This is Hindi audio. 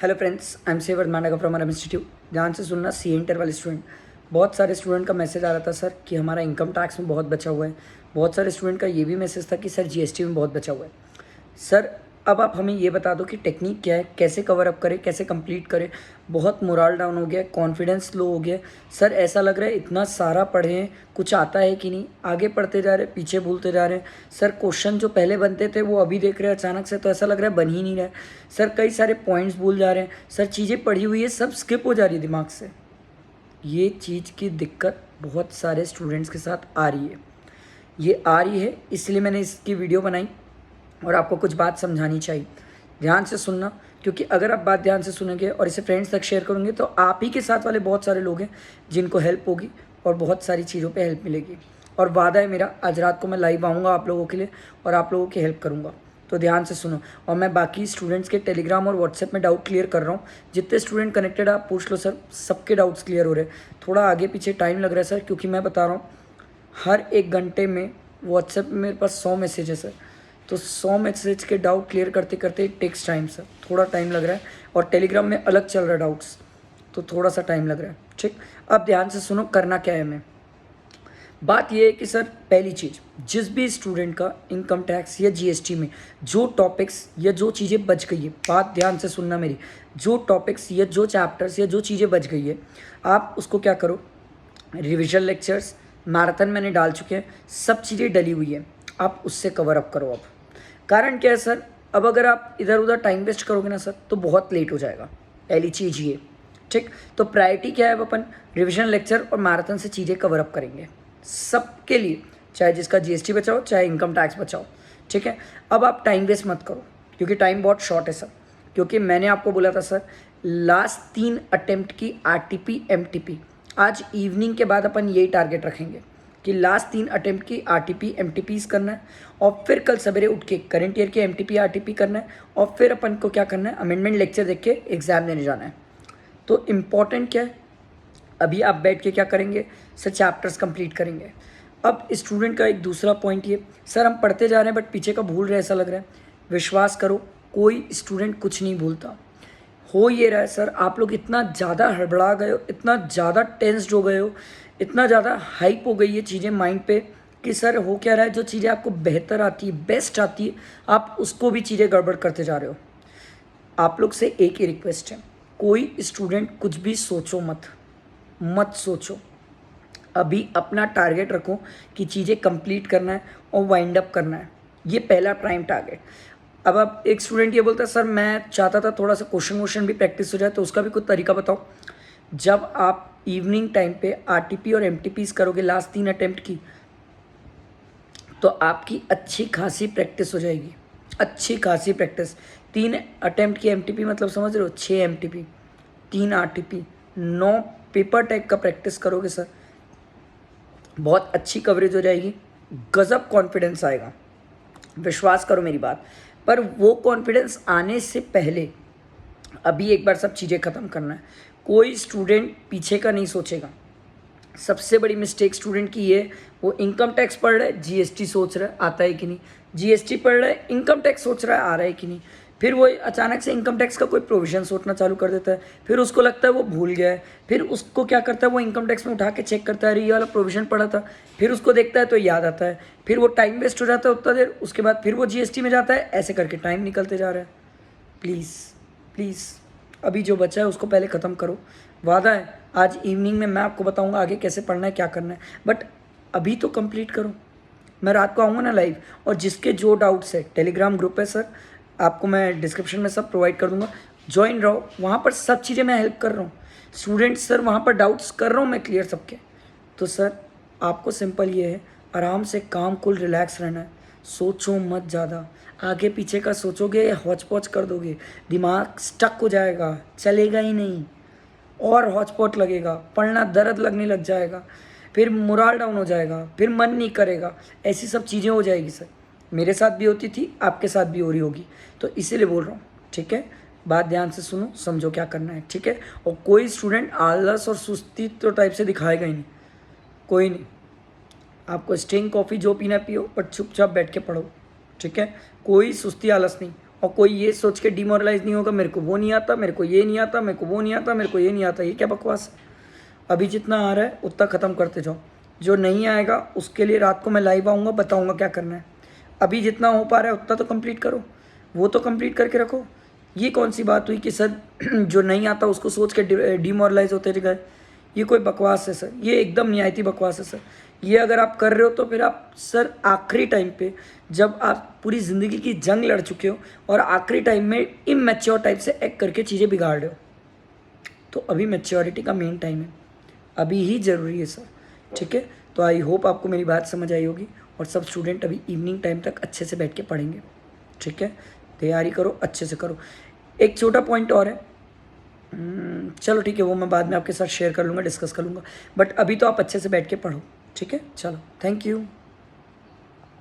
हेलो फ्रेंड्स, आई एम सेवर मानगा फ्रॉम आर इंस्टीट्यूट। ध्यान से सुनना, सी इंटर वाले स्टूडेंट, बहुत सारे स्टूडेंट का मैसेज आ रहा था सर कि हमारा इनकम टैक्स में बहुत बचा हुआ है। बहुत सारे स्टूडेंट का ये भी मैसेज था कि सर जीएसटी में बहुत बचा हुआ है। सर अब आप हमें ये बता दो कि टेक्निक क्या है, कैसे कवर अप करें, कैसे कंप्लीट करें। बहुत मोरल डाउन हो गया, कॉन्फिडेंस लो हो गया सर। ऐसा लग रहा है इतना सारा पढ़े हैं, कुछ आता है कि नहीं, आगे पढ़ते जा रहे हैं, पीछे भूलते जा रहे हैं। सर क्वेश्चन जो पहले बनते थे वो अभी देख रहे हैं अचानक से, तो ऐसा लग रहा है बन ही नहीं रहा है। सर कई सारे पॉइंट्स भूल जा रहे हैं सर, चीज़ें पढ़ी हुई है सब स्किप हो जा रही है दिमाग से। ये चीज़ की दिक्कत बहुत सारे स्टूडेंट्स के साथ आ रही है। ये आ रही है इसलिए मैंने इसकी वीडियो बनाई और आपको कुछ बात समझानी चाहिए। ध्यान से सुनना, क्योंकि अगर आप बात ध्यान से सुनेंगे और इसे फ्रेंड्स तक शेयर करेंगे तो आप ही के साथ वाले बहुत सारे लोग हैं जिनको हेल्प होगी और बहुत सारी चीज़ों पे हेल्प मिलेगी। और वादा है मेरा, आज रात को मैं लाइव आऊँगा आप लोगों के लिए और आप लोगों की हेल्प करूँगा। तो ध्यान से सुनो। और मैं बाकी स्टूडेंट्स के टेलीग्राम और व्हाट्सएप में डाउट क्लियर कर रहा हूँ। जितने स्टूडेंट कनेक्टेड आप पूछ लो सर, सबके डाउट्स क्लियर हो रहे हैं। थोड़ा आगे पीछे टाइम लग रहा है सर, क्योंकि मैं बता रहा हूँ हर एक घंटे में व्हाट्सएप में मेरे पास 100 मैसेज है सर। तो 100 मैसेज के डाउट क्लियर करते करते टेक्स टाइम सर, थोड़ा टाइम लग रहा है। और टेलीग्राम में अलग चल रहा है डाउट्स, तो थोड़ा सा टाइम लग रहा है। ठीक, अब ध्यान से सुनो, करना क्या है हमें। बात यह है कि सर पहली चीज़, जिस भी स्टूडेंट का इनकम टैक्स या जीएसटी में जो टॉपिक्स या जो चीज़ें बच गई है, बात ध्यान से सुनना मेरी, जो टॉपिक्स या जो चैप्टर्स या जो चीज़ें बच गई है, आप उसको क्या करो, रिविजन लेक्चर्स मैराथन मैंने डाल चुके हैं, सब चीज़ें डली हुई है, आप उससे कवर अप करो। अब कारण क्या है सर, अब अगर आप इधर उधर टाइम वेस्ट करोगे ना सर तो बहुत लेट हो जाएगा। पहली चीज़ ये। ठीक, तो प्रायोरिटी क्या है, अब अपन रिविजन लेक्चर और मैराथन से चीज़ें कवर अप करेंगे सबके लिए, चाहे जिसका जीएसटी बचाओ चाहे इनकम टैक्स बचाओ। ठीक है, अब आप टाइम वेस्ट मत करो, क्योंकि टाइम बहुत शॉर्ट है सर। क्योंकि मैंने आपको बोला था सर, लास्ट 3 अटेम्प्ट की आरटीपी एमटीपी, आज इवनिंग के बाद अपन यही टारगेट रखेंगे कि लास्ट 3 अटेम्प्ट की आरटीपी एमटीपीज करना है। और फिर कल सवेरे उठ के करंट ईयर के एमटीपी आरटीपी करना है। और फिर अपन को क्या करना है, अमेंडमेंट लेक्चर देख के एग्जाम देने जाना है। तो इम्पॉर्टेंट क्या है, अभी आप बैठ के क्या करेंगे सर, चैप्टर्स कंप्लीट करेंगे। अब स्टूडेंट का एक दूसरा पॉइंट ये, सर हम पढ़ते जा रहे हैं बट पीछे का भूल रहे हैं ऐसा लग रहा है। विश्वास करो, कोई स्टूडेंट कुछ नहीं भूलता। हो ये रहा है सर, आप लोग इतना ज़्यादा हड़बड़ा गए हो, इतना ज़्यादा टेंस्ड हो गए हो, इतना ज़्यादा हाइप हो गई है चीज़ें माइंड पे कि सर हो क्या रहा है, जो चीज़ें आपको बेहतर आती है, बेस्ट आती है, आप उसको भी चीज़ें गड़बड़ करते जा रहे हो। आप लोग से एक ही रिक्वेस्ट है, कोई स्टूडेंट कुछ भी सोचो मत सोचो। अभी अपना टारगेट रखो कि चीज़ें कंप्लीट करना है और वाइंड अप करना है, ये पहला प्राइम टारगेट। अब आप एक स्टूडेंट ये बोलता है सर मैं चाहता था थोड़ा सा क्वेश्चन भी प्रैक्टिस हो जाए, तो उसका भी कुछ तरीका बताओ। जब आप इवनिंग टाइम पे आरटीपी और एमटीपीज करोगे लास्ट 3 अटेम्प्ट की, तो आपकी अच्छी खासी प्रैक्टिस हो जाएगी, अच्छी खासी प्रैक्टिस। 3 अटेम्प्ट की एमटीपी मतलब समझ रहे हो, 6 एमटीपी, 3 आरटीपी, 9 पेपर टैग का प्रैक्टिस करोगे सर, बहुत अच्छी कवरेज हो जाएगी, गजब कॉन्फिडेंस आएगा। विश्वास करो मेरी बात। पर वो कॉन्फिडेंस आने से पहले अभी एक बार सब चीज़ें ख़त्म करना है। कोई स्टूडेंट पीछे का नहीं सोचेगा। सबसे बड़ी मिस्टेक स्टूडेंट की ये, वो इनकम टैक्स पढ़ रहा है, जीएसटी सोच रहा है आता है कि नहीं, जीएसटी पढ़ रहा है, इनकम टैक्स सोच रहा है आ रहा है कि नहीं। फिर वो अचानक से इनकम टैक्स का कोई प्रोविजन सोचना चालू कर देता है, फिर उसको लगता है वो भूल गया है, फिर उसको क्या करता है, वो इनकम टैक्स में उठा के चेक करता है, अरे ये वाला प्रोविजन पड़ा था, फिर उसको देखता है तो याद आता है, फिर वो टाइम वेस्ट हो जाता है उतना देर, उसके बाद फिर वो जीएसटी में जाता है, ऐसे करके टाइम निकलते जा रहा है। प्लीज़ प्लीज़ अभी जो बचा है उसको पहले ख़त्म करो। वादा है आज इवनिंग में मैं आपको बताऊंगा आगे कैसे पढ़ना है, क्या करना है, बट अभी तो कंप्लीट करो। मैं रात को आऊँगा ना लाइव, और जिसके जो डाउट्स है, टेलीग्राम ग्रुप है सर, आपको मैं डिस्क्रिप्शन में सब प्रोवाइड कर दूंगा, ज्वाइन रहो, वहाँ पर सब चीज़ें मैं हेल्प कर रहा हूँ। स्टूडेंट्स सर वहाँ पर डाउट्स कर रहा हूँ मैं क्लियर सबके। तो सर आपको सिंपल ये है, आराम से काम कूल रिलैक्स रहना है, सोचो मत ज़्यादा। आगे पीछे का सोचोगे हौच पौच कर दोगे, दिमाग स्टक हो जाएगा, चलेगा ही नहीं, और हौच पौच लगेगा, पढ़ना दर्द लगने लग जाएगा, फिर मोरल डाउन हो जाएगा, फिर मन नहीं करेगा, ऐसी सब चीज़ें हो जाएगी सर। मेरे साथ भी होती थी, आपके साथ भी हो रही होगी, तो इसीलिए बोल रहा हूँ। ठीक है, बात ध्यान से सुनो, समझो क्या करना है। ठीक है, और कोई स्टूडेंट आलस और सुस्ती तो टाइप से दिखाएगा ही नहीं, कोई नहीं। आपको स्टिंग कॉफ़ी जो पीना पियो, पर चुपचाप बैठ के पढ़ो। ठीक है, कोई सुस्ती आलस नहीं, और कोई ये सोच के डिमोरलाइज नहीं होगा मेरे को वो नहीं आता, मेरे को ये नहीं आता, मेरे को वो नहीं आता, मेरे को ये नहीं आता। ये क्या बकवास है। अभी जितना आ रहा है उतना ख़त्म करते जाओ, जो नहीं आएगा उसके लिए रात को मैं लाइव आऊँगा, बताऊँगा क्या करना है। अभी जितना हो पा रहा है उतना तो कंप्लीट करो, वो तो कंप्लीट करके रखो। ये कौन सी बात हुई कि सर जो नहीं आता उसको सोच के डिमोरलाइज होते गए। ये कोई बकवास है सर, ये एकदम निहायती बकवास है सर। ये अगर आप कर रहे हो तो फिर आप सर आखिरी टाइम पे, जब आप पूरी ज़िंदगी की जंग लड़ चुके हो और आखिरी टाइम में इमैच्योर टाइप से एक्ट करके चीज़ें बिगाड़ रहे हो, तो अभी मैच्योरिटी का मेन टाइम है, अभी ही ज़रूरी है सर। ठीक है, तो आई होप आपको मेरी बात समझ आई होगी और सब स्टूडेंट अभी इवनिंग टाइम तक अच्छे से बैठ के पढ़ेंगे। ठीक है, तैयारी करो, अच्छे से करो। एक छोटा पॉइंट और है, चलो ठीक है, वो मैं बाद में आपके साथ शेयर कर लूँगा, डिस्कस कर लूँगा, बट अभी तो आप अच्छे से बैठ के पढ़ो। ठीक है, चलो, थैंक यू।